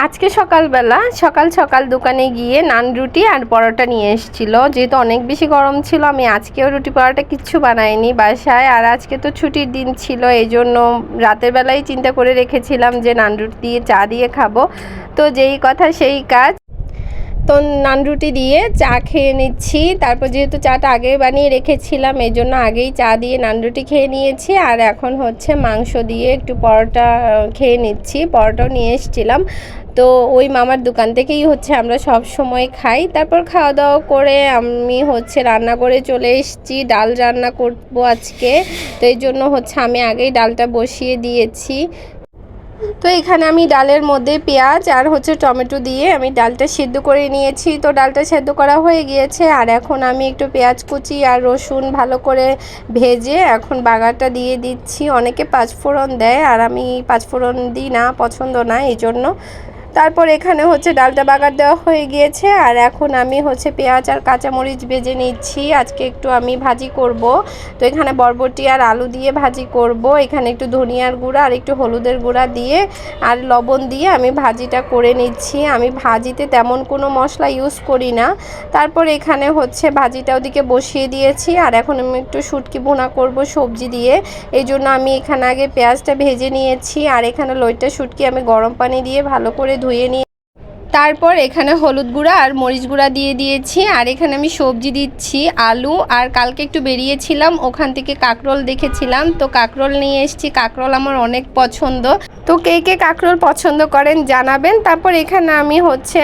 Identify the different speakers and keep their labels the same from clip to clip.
Speaker 1: আজকে সকালবেলা সকাল সকাল দোকানে গিয়ে নান রুটি আর পরোটা নিয়ে এসেছিল। যেহেতু অনেক বেশি গরম ছিল, আমি আজকেও রুটি পরোটা কিচ্ছু বানাইনি বাসায়। আর আজকে তো ছুটির দিন ছিল, এই জন্য রাতের বেলায় চিন্তা করে রেখেছিলাম যে নান রুটি দিয়ে চা দিয়ে খাবো। তো যেই কথা সেই কাজ, তো নান রুটি দিয়ে চা খেয়ে নিচ্ছি। তারপর যেহেতু চাটা আগে বানিয়ে রেখেছিলাম, এই জন্য আগেই চা দিয়ে নান রুটি খেয়ে নিয়েছি। আর এখন হচ্ছে মাংস দিয়ে একটু পরোটা খেয়ে নিচ্ছি। পরোটাও নিয়ে এসেছিলাম, তো ওই মামার দোকান থেকেই হচ্ছে আমরা সব সময় খাই। তারপর খাওয়া দাওয়া করে আমি হচ্ছে রান্না করে চলে এসেছি। ডাল রান্না করবো আজকে, তো এই জন্য হচ্ছে আমি আগেই ডালটা বসিয়ে দিয়েছি। তো এখানে আমি ডালের মধ্যে পেঁয়াজ আর হচ্ছে টমেটো দিয়ে আমি ডালটা সিদ্ধ করে নিয়েছি। তো ডালটা সিদ্ধ করা হয়ে গিয়েছে, আর এখন আমি একটু পেঁয়াজ কুচি আর রসুন ভালো করে ভেজে এখন বাগারটা দিয়ে দিচ্ছি। অনেকে পাঁচফোড়ন দেয়, আর আমি পাঁচফোড়ন দিই না, পছন্দ না, এই জন্য। তারপর এখানে হচ্ছে ডালটা বাগার দেওয়া হয়ে গিয়েছে, আর এখন আমি হচ্ছে পেঁয়াজ আর কাঁচামরিচ ভেজে নিচ্ছি। আজকে একটু আমি ভাজি করব, তো এখানে বরবটি আর আলু দিয়ে ভাজি করব। এখানে একটু ধনিয়ার গুঁড়া আর একটু হলুদের গুঁড়া দিয়ে আর লবণ দিয়ে আমি ভাজিটা করে নিচ্ছি। আমি ভাজিতে তেমন কোনো মশলা ইউজ করি না। তারপর এখানে হচ্ছে ভাজিটা ওদিকে বসিয়ে দিয়েছি, আর এখন আমি একটু শুটকি ভুনা করব সবজি দিয়ে। এই জন্য আমি এখানে আগে পেঁয়াজটা ভেজে নিয়েছি, আর এখানে লইটা শুটকি আমি গরম পানি দিয়ে ভালো করে ধুয়ে নিয়ে তারপর এখানে হলুদ গুঁড়া আর মরিচ গুঁড়া দিয়ে দিয়েছি। আর এখানে আমি সবজি দিচ্ছি, আলু। আর কালকে একটু বেরিয়েছিলাম, ওখান থেকে কাঁকরোল দেখেছিলাম, তো কাঁকরোল নিয়ে এসেছি। কাঁকরোল আমার অনেক পছন্দ, তো কে কে কাঁকরোল পছন্দ করেন জানাবেন। তারপর এখানে আমি হচ্ছে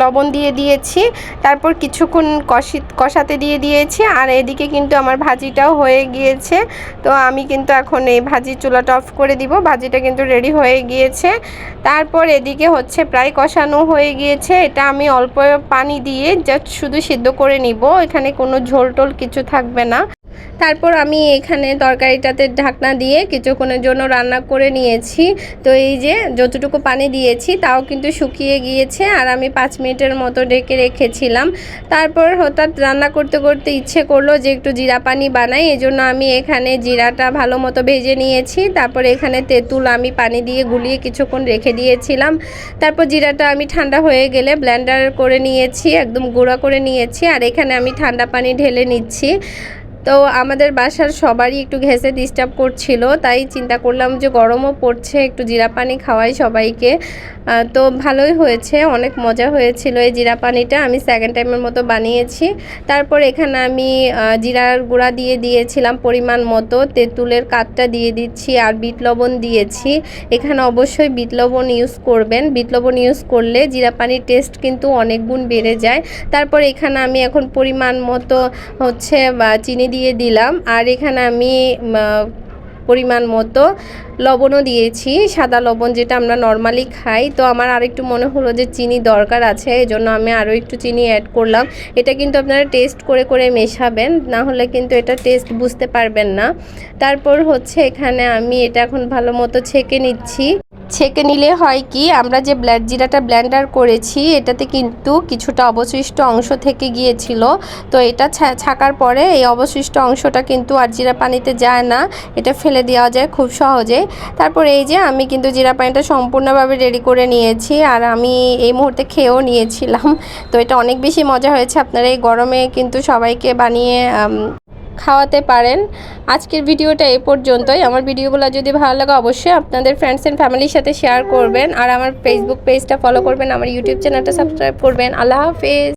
Speaker 1: লবণ দিয়ে দিয়েছি। তারপর কিছুক্ষণ কষাতে দিয়ে দিয়েছি, আর এদিকে কিন্তু আমার ভাজিটাও হয়ে গিয়েছে। তো আমি কিন্তু এখন এই ভাজির চুলাটা অফ করে দিব। ভাজিটা কিন্তু রেডি হয়ে গিয়েছে। তারপর এদিকে হচ্ছে প্রায় কষানো হয়ে গিয়েছে। এটা আমি অল্প পানি দিয়ে জাস্ট শুধু সিদ্ধ করে নিব, এখানে কোনো ঝোল টোল কিছু থাকবে না। তারপর আমি এখানে তরকারিটাতে ঢাকনা দিয়ে কিছুক্ষণের জন্য রান্না করে নিয়েছি। তো এই যে যতটুকু পানি দিয়েছি তাও কিন্তু শুকিয়ে গিয়েছে, আর আমি 5 মিনিটের মতো ঢেকে রেখেছিলাম। তারপর হঠাৎ রান্না করতে করতে ইচ্ছে করলো যে একটু জিরা পানি বানাই, এজন্য আমি এখানে জিরাটা ভালো মতো ভেজে নিয়েছি। তারপর এখানে তেঁতুল আমি পানি দিয়ে গুলিয়ে কিছুক্ষণ রেখে দিয়েছিলাম। তারপর জিরাটা আমি ঠান্ডা হয়ে গেলে ব্লেন্ডার করে নিয়েছি, একদম গুঁড়া করে নিয়েছি। আর এখানে আমি ঠান্ডা পানি ঢেলে নিচ্ছি। তো আমাদের বাসার সবারই একটু ঘেঁষে ডিস্টার্ব করছিল, তাই চিন্তা করলাম যে গরমও পড়ছে, একটু জিরা পানি খাওয়াই সবাইকে। তো ভালোই হয়েছে, অনেক মজা হয়েছিল এই জিরা পানিটা। আমি সেকেন্ড টাইমের মতো বানিয়েছি। তারপর এখানে আমি জিরার গুঁড়া দিয়ে দিয়েছিলাম পরিমাণ মতো, তেঁতুলের কাঠটা দিয়ে দিচ্ছি, আর বিট লবণ দিয়েছি। এখানে অবশ্যই বিট লবণ ইউজ করবেন, বিট লবণ ইউজ করলে জিরা পানির টেস্ট কিন্তু অনেক গুণ বেড়ে যায়। তারপর এখানে আমি এখন পরিমাণ মতো হচ্ছে চিনি দিয়ে দিলাম, আর এখানে আমি পরিমাণ মতো লবণও দিয়েছি, সাদা লবণ যেটা আমরা নর্মালি খাই। তো আমার আরেকটু মনে হলো যে চিনি দরকার আছে, এই জন্য আমি আরও একটু চিনি অ্যাড করলাম। এটা কিন্তু আপনারা টেস্ট করে করে মেশাবেন, না হলে কিন্তু এটা টেস্ট বুঝতে পারবেন না। তারপর হচ্ছে এখানে আমি এটা এখন ভালো মতো ছেঁকে নিচ্ছি। ছেঁকে নিলে হয় কি, আমরা যে জিরাটা ব্লেন্ডার করেছি এটাতে কিন্তু কিছুটা অবশিষ্ট অংশ থেকে গিয়েছিল। তো এটা ছাকার পরে এই অবশিষ্ট অংশটা কিন্তু আর জিরা পানিতে যায় না, এটা ফেলে দেওয়া যায় খুব সহজে। তারপর এই যে আমি কিন্তু জিরা পানিটা সম্পূর্ণভাবে রেডি করে নিয়েছি, আর আমি এই মুহূর্তে খেয়েও নিয়েছিলাম। তো এটা অনেক বেশি মজা হয়েছে। আপনারা এই গরমে কিন্তু সবাইকে বানিয়ে খাওয়াতে পারেন। আজকের ভিডিওটা এই পর্যন্তই। আমার ভিডিওগুলো যদি ভালো লাগে অবশ্যই আপনাদের ফ্রেন্ডস অ্যান্ড ফ্যামিলির সাথে শেয়ার করবেন, আর আমার ফেসবুক পেজটা ফলো করবেন, আমার ইউটিউব চ্যানেলটা সাবস্ক্রাইব করবেন। আল্লাহ হাফেজ।